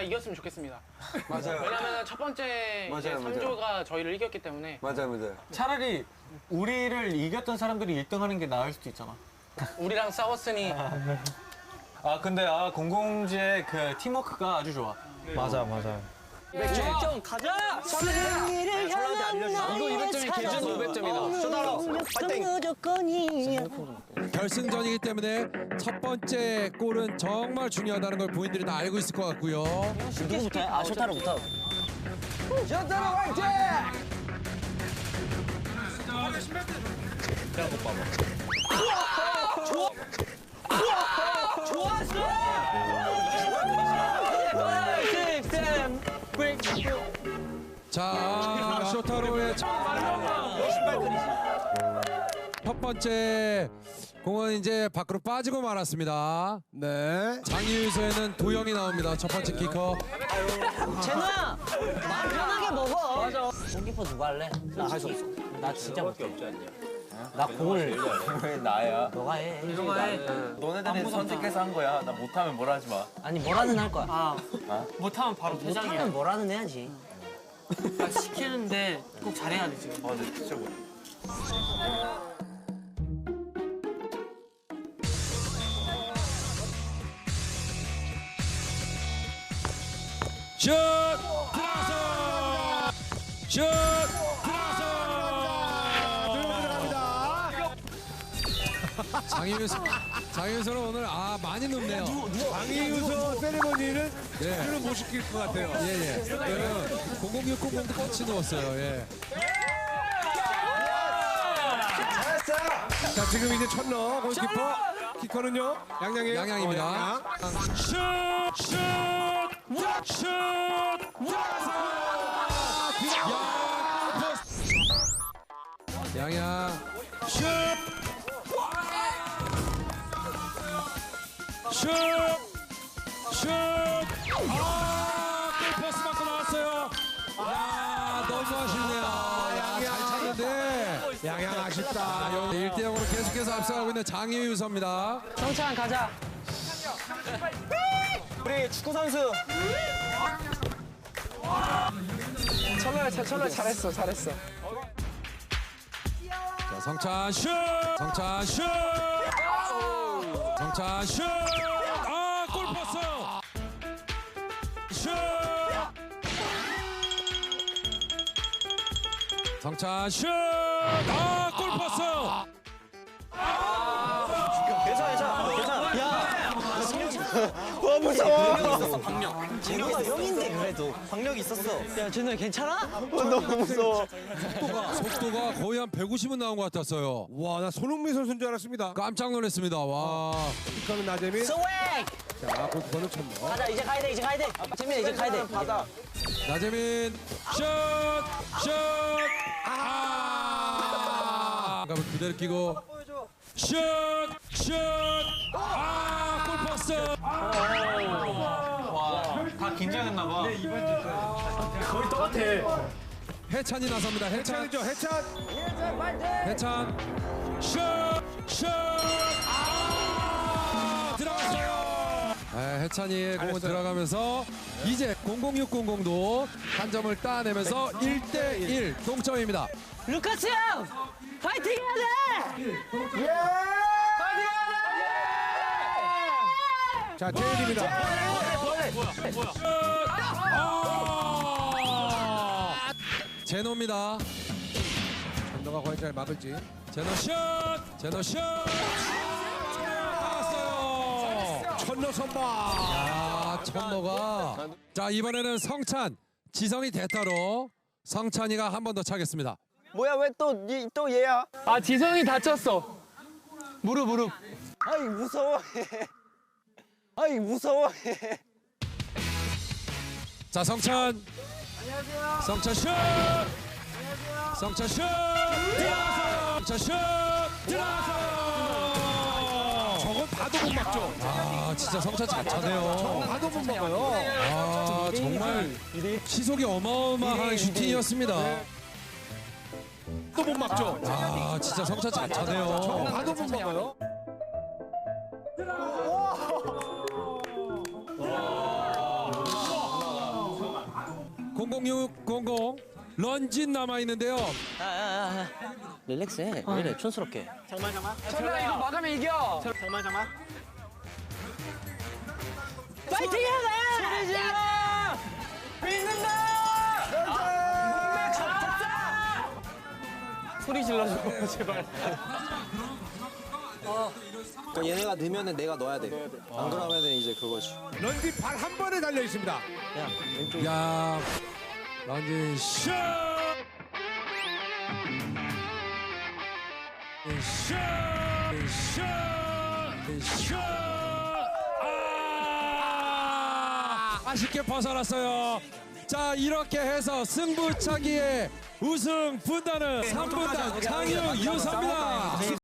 이겼으면 좋겠습니다. 맞아요. 왜냐면 첫 번째 맞아요, 3조가 저희를 이겼기 때문에. 맞아요. 차라리 우리를 이겼던 사람들이 1등 하는 게 나을 수도 있잖아. 우리랑 싸웠으니. 근데 공공지의 그 팀워크가 아주 좋아. 맞아. 맥주 1점 가자! 승리를 향한 이거 200점이 기준 500점이다. 쇼다로 파이팅! 무조건이야. 결승전이기 때문에 첫 번째 골은 정말 중요하다는 걸 본인들이 다 알고 있을 것 같고요. 누구부터 해? 쇼타로부터. 쇼다로 화이팅! 자, 쇼타로의 첫 번째 공은 이제 밖으로 빠지고 말았습니다. 네. 장유유서에는 도영이 나옵니다. 첫 번째 키커. 제노야, 마음 편하게 먹어. 맞아. 골키퍼 누가 할래? 나 할 수 없어. 나 진짜 못해. 나 공을 왜 나야? 너가 해. 너네들이 선택해서 한 거야. 나 못하면 뭐라 하지 마. 아니 뭐라든 할 거야. 못하면 바로 못하면 뭐라든 해야지. 시키는데 꼭 잘해야 돼, 지금. 아, 근데 진짜 못. 슛! 들어가서! 슛! 들어가서! 장유유서는 오늘 많이 눕네요. 장이유서 세레머니는 예. 술을 못 시킬 것 같아요. 예. 그러면 00600도 같이 누웠어요. 예. 자, 지금 이제 첫너 골키퍼. 키커는요? 양양이에요? 양양입니다. 슛! 들어가서! 양양 슛! 골퍼스 맞고 나왔어요. 너무 아쉽네요. 잘 찼는데. 양양 아쉽다. 1대0으로 계속해서 앞서가고 있는 장유유서입니다. 성찬 가자. 우리 축구 선수. 철로야 잘했어. 자, 성찬 슛! 골퍼스! 슛! 성찬 슛! 골퍼스! 괜찮아. 야, 무서워. 박력. 제노가 형인데 그래도. 박력이 있었어. 야 제노야 괜찮아? 너무 무서워. 속도가 거의 한 150은 나온 것 같았어요. 와, 나 손흥민 선수인 줄 알았습니다. 깜짝 놀랐습니다. 와. 키커는 나재민. 스웩. 자, 골키퍼는 첫너. 가자 이제 가야 돼. 재민아 이제 가야 돼. 받아. 나재민 슛! 감을 그대로 끼고 슛! 골퍼스! 다 긴장했나 봐. 거의 똑같아. 해찬이 나섭니다. 해찬이죠, 해찬. 해찬 슛! 들어갔어요. 해찬이의 공은 들어가면서 이제 00600도 한 점을 따내면서 1대1 동점입니다. 루카스 형 파이팅 해야 돼. 자, 제일입니다. 제노입니다. 너가 과연 잘 막을지. 제노 슛! 막았어요. 첫너 선발. 천노가. 자, 이번에는 성찬, 지성이 대타로 성찬이가 한 번 더 차겠습니다. 뭐야 왜 또 얘야? 지성이 다쳤어. 무릎. 아이 무서워해. 아이 무서워해. 자, 성찬. 안녕하세요. 성찬 슛! 안녕하세요. 성찬 슛! 들어가서! 성찬 슛! 들어가서! 저건 봐도 못 막죠. 진짜 성찬 잘 차네요. 봐도 못 막아요. 정말 시속이 어마어마한 슈팅이었습니다. 또 못 막죠. 진짜 성찬 잘 차네요. 봐도 못 막아요. 0600 런쥔 남아 있는데요. 야야야 릴렉스해. 왜 이래 촌스럽게. 천아 이거 막으면 이겨. 파이팅해야 돼. 소리 질러. 소리 질러줘 제발. 그러니까 얘네가 넣으면은 내가 넣어야 돼. 안 그러면은 이제 그거지. 런쥔 발 한 번에 달려 있습니다. 야, 런쥔 슛! 슛! 슛! 슛! 아쉽게 벗어났어요. 자, 이렇게 해서 승부차기의 우승 분단은 3분단 장유 유서입니다.